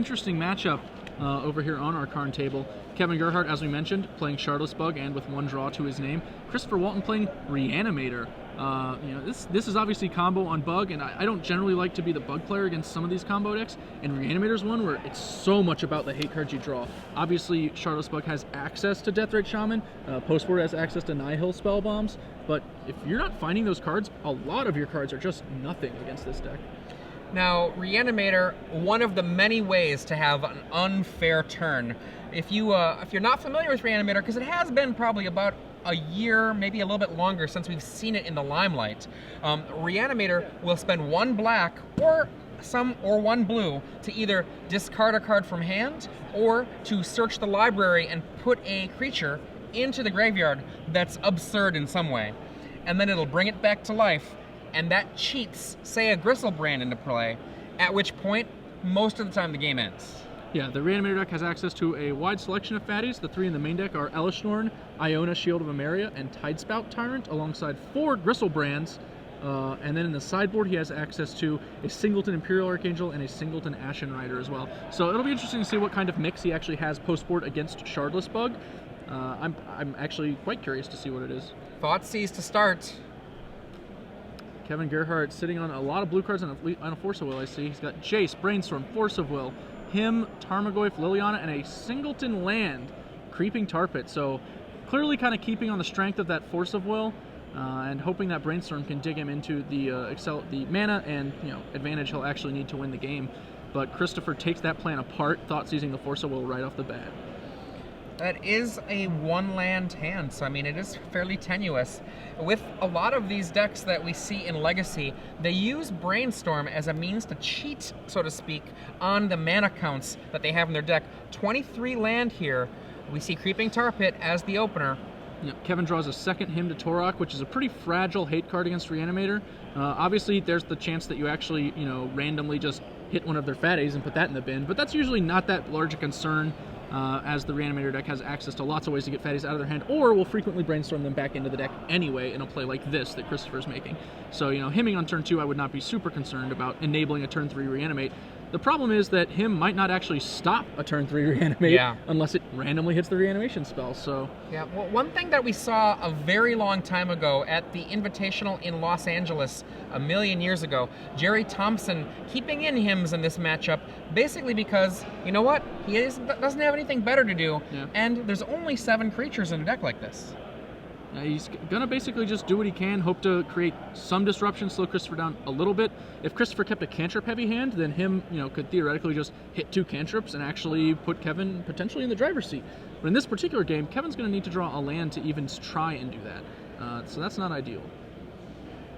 interesting matchup over here on our Karn table. Kevin Gerhart, as we mentioned, playing Shardless Bug and with one draw to his name. Christopher Walton playing Reanimator. This is obviously combo on Bug, and I don't generally like to be the Bug player against some of these combo decks, and Reanimator's one where it's so much about the hate cards you draw. Obviously, Shardless Bug has access to Deathrite Shaman, Postboard has access to Nihil Spell Bombs, but if you're not finding those cards, a lot of your cards are just nothing against this deck. Now, Reanimator, one of the many ways to have an unfair turn. If you're not familiar with Reanimator, because it has been probably about a year, maybe a little bit longer since we've seen it in the limelight, Reanimator will spend one black or one blue to either discard a card from hand or to search the library and put a creature into the graveyard that's absurd in some way. And then it'll bring it back to life, and that cheats, say, a Gristlebrand into play, at which point, most of the time, the game ends. Yeah, the Reanimator deck has access to a wide selection of fatties. The three in the main deck are Elishnorn, Iona, Shield of Emeria, and Tidespout Tyrant, alongside 4 Gristlebrands. And then in the sideboard, he has access to a Singleton Imperial Archangel and a Singleton Ashen Rider as well. So it'll be interesting to see what kind of mix he actually has post-board against Shardless Bug. I'm actually quite curious to see what it is. Thoughtseize to start. Kevin Gerhart sitting on a lot of blue cards on a Force of Will, I see. He's got Jace, Brainstorm, Force of Will, him, Tarmogoyf, Liliana, and a Singleton land, Creeping Tar Pit. So clearly kind of keeping on the strength of that Force of Will and hoping that Brainstorm can dig him into the mana and advantage he'll actually need to win the game. But Christopher takes that plan apart, Thoughtseizing the Force of Will right off the bat. That is a one-land hand, so I mean, it is fairly tenuous. With a lot of these decks that we see in Legacy, they use Brainstorm as a means to cheat, so to speak, on the mana counts that they have in their deck. 23 land here. We see Creeping Tar Pit as the opener. Yeah, Kevin draws a second Hymn to Torok, which is a pretty fragile hate card against Reanimator. Obviously, there's the chance that you actually, randomly just hit one of their fatties and put that in the bin, but that's usually not that large a concern. As the Reanimator deck has access to lots of ways to get fatties out of their hand, or will frequently Brainstorm them back into the deck anyway in a play like this that Christopher's making. So, hemming on turn 2, I would not be super concerned about enabling a turn 3 Reanimate. The problem is that him might not actually stop a turn 3 Reanimate unless it randomly hits the reanimation spell. So yeah, well, one thing that we saw a very long time ago at the Invitational in Los Angeles a million years ago, Jerry Thompson keeping in hymns in this matchup, basically because, you know what, he doesn't have anything better to do, and there's only 7 creatures in a deck like this. He's going to basically just do what he can, hope to create some disruption, slow Christopher down a little bit. If Christopher kept a cantrip-heavy hand, then him, could theoretically just hit 2 cantrips and actually put Kevin potentially in the driver's seat. But in this particular game, Kevin's going to need to draw a land to even try and do that. So that's not ideal.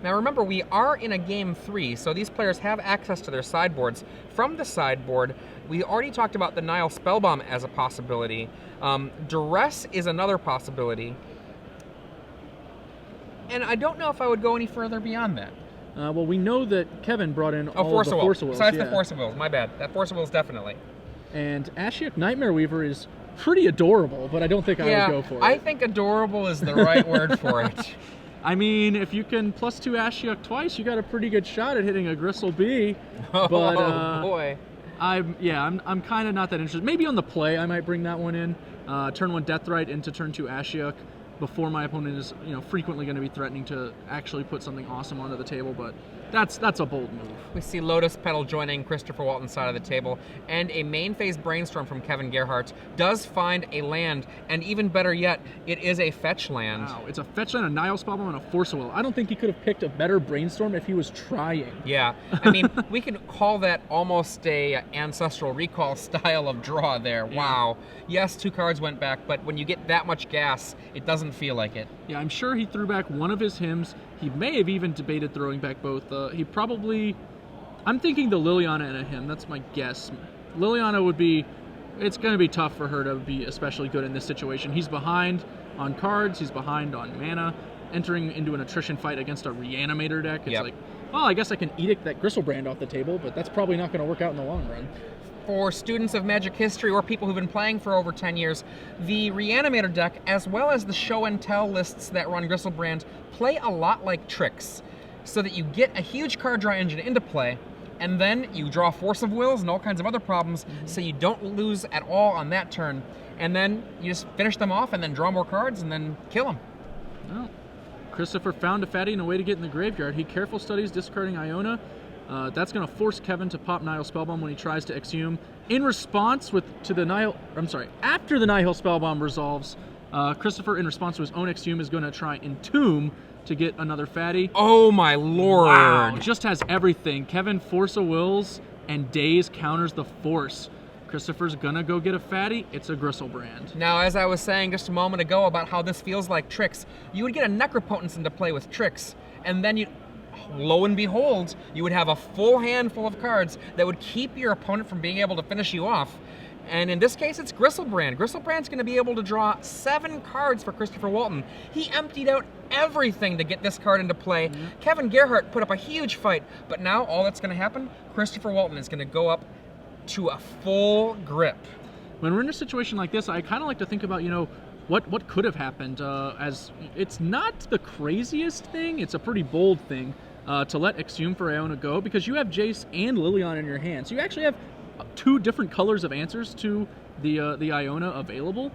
Now remember, we are in a game 3, so these players have access to their sideboards. From the sideboard, we already talked about the Nihil Spellbomb as a possibility. Duress is another possibility. And I don't know if I would go any further beyond that. Well, we know that Kevin brought in all of the Force Force of Wills. Besides the Force of Wills, my bad. That Force of Wills, definitely. And Ashiok Nightmare Weaver is pretty adorable, but I don't think I would go for it. I think adorable is the right word for it. I mean, if you can +2 Ashiok twice, you got a pretty good shot at hitting a Gristle Bee. Oh, but, boy. I'm kind of not that interested. Maybe on the play, I might bring that one in. Turn 1 Deathrite into turn 2 Ashiok, before my opponent is frequently going to be threatening to actually put something awesome onto the table, but that's a bold move. We see Lotus Petal joining Christopher Walton's side of the table, and a main phase Brainstorm from Kevin Gerhart does find a land, and even better yet, it is a fetch land. Wow, it's a fetch land, a Nihil Spellbomb, and a Force of Will. I don't think he could have picked a better Brainstorm if he was trying. Yeah, I mean, we could call that almost a Ancestral Recall style of draw there. Yeah. Wow. Yes, 2 cards went back, but when you get that much gas, it doesn't feel like it. Yeah, I'm sure he threw back one of his hymns. He may have even debated throwing back both. He probably... I'm thinking the Liliana and a hymn. That's my guess. Liliana would be... It's going to be tough for her to be especially good in this situation. He's behind on cards. He's behind on mana. Entering into an attrition fight against a Reanimator deck. It's like, well, I guess I can edict that Gristlebrand off the table, but that's probably not going to work out in the long run. For students of Magic history or people who've been playing for over 10 years, the Reanimator deck, as well as the show and tell lists that run Gristlebrand, play a lot like tricks, so that you get a huge card draw engine into play, and then you draw Force of Wills and all kinds of other problems, so you don't lose at all on that turn. And then you just finish them off and then draw more cards and then kill them. Well, Christopher found a fatty and a way to get in the graveyard. He careful studies discarding Iona. That's going to force Kevin to pop Nihil Spellbomb when he tries to exhume. In response after the Nihil Spellbomb resolves, Christopher, in response to his own exhume, is going to try Entomb to get another fatty. Oh my lord. Wow, just has everything. Kevin Force of Wills and Daze counters the Force. Christopher's gonna go get a fatty. It's a Gristlebrand. Now, as I was saying just a moment ago about how this feels like tricks, you would get a Necropotence into play with tricks, and then lo and behold, you would have a full hand full of cards that would keep your opponent from being able to finish you off. And in this case, it's Gristlebrand. Gristlebrand's going to be able to draw 7 cards for Christopher Walton. He emptied out everything to get this card into play. Kevin Gerhart put up a huge fight, but now all that's going to happen, Christopher Walton is going to go up to a full grip. When we're in a situation like this, I kind of like to think about, what could have happened. As it's not the craziest thing, it's a pretty bold thing to let Exhume for Iona go, because you have Jace and Liliana in your hand. So you actually have 2 different colors of answers to the Iona available,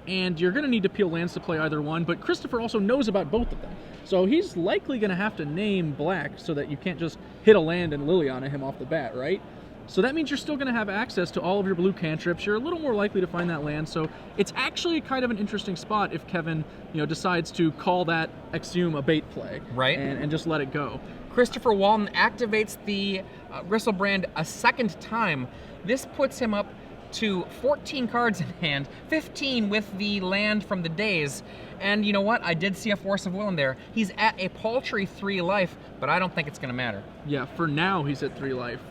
and you're going to need to peel lands to play either one, but Christopher also knows about both of them. So he's likely going to have to name black so that you can't just hit a land and Liliana him off the bat, right? So that means you're still going to have access to all of your blue cantrips. You're a little more likely to find that land, so it's actually kind of an interesting spot if Kevin, decides to call that Exhume a bait play, right, and just let it go. Christopher Walton activates the Gristlebrand a second time. This puts him up to 14 cards in hand, 15 with the land from the Daze. And you know what? I did see a Force of Will in there. He's at a paltry 3 life, but I don't think it's going to matter. Yeah, for now he's at 3 life.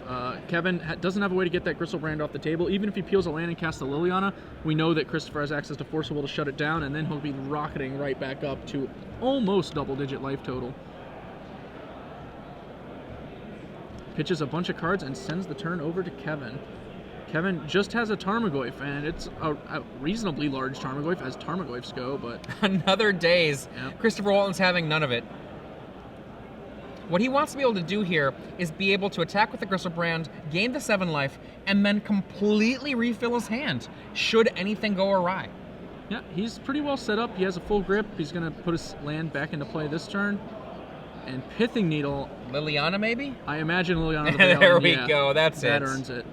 Kevin doesn't have a way to get that Gristlebrand off the table. Even if he peels a land and casts the Liliana, we know that Christopher has access to Force of Will to shut it down, and then he'll be rocketing right back up to almost double-digit life total. Pitches a bunch of cards and sends the turn over to Kevin. Kevin just has a Tarmogoyf, and it's a reasonably large Tarmogoyf, as Tarmogoyfs go, but... Another Daze. Yep. Christopher Walton's having none of it. What he wants to be able to do here is be able to attack with the Gristlebrand, gain the 7 life, and then completely refill his hand, should anything go awry. Yeah, he's pretty well set up. He has a full grip. He's going to put his land back into play this turn. And Pithing Needle... Liliana, maybe? I imagine Liliana. There we go. That's it. That earns it.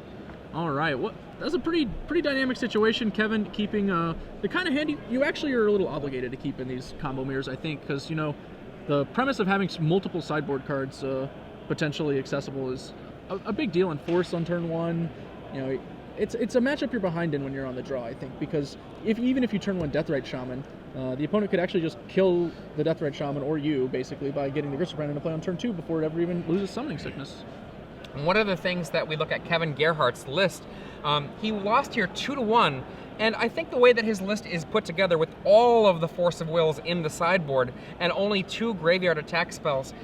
All right. That's a pretty dynamic situation. Kevin keeping the kind of hand you actually are a little obligated to keep in these combo mirrors, I think, because the premise of having multiple sideboard cards potentially accessible is a big deal in Force on turn 1. It's a matchup you're behind in when you're on the draw, I think, because even if you turn 1 Deathrite Shaman, the opponent could actually just kill the Deathrite Shaman, or you, basically, by getting the Gristlebrand into play on turn 2 before it ever even loses Summoning Sickness. One of the things that we look at Kevin Gerhart's list, he lost here 2-1, and I think the way that his list is put together with all of the Force of Wills in the sideboard and only 2 graveyard attack spells,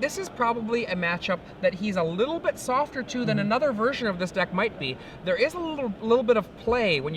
this is probably a matchup that he's a little bit softer to than another version of this deck might be. There is a little bit of play when you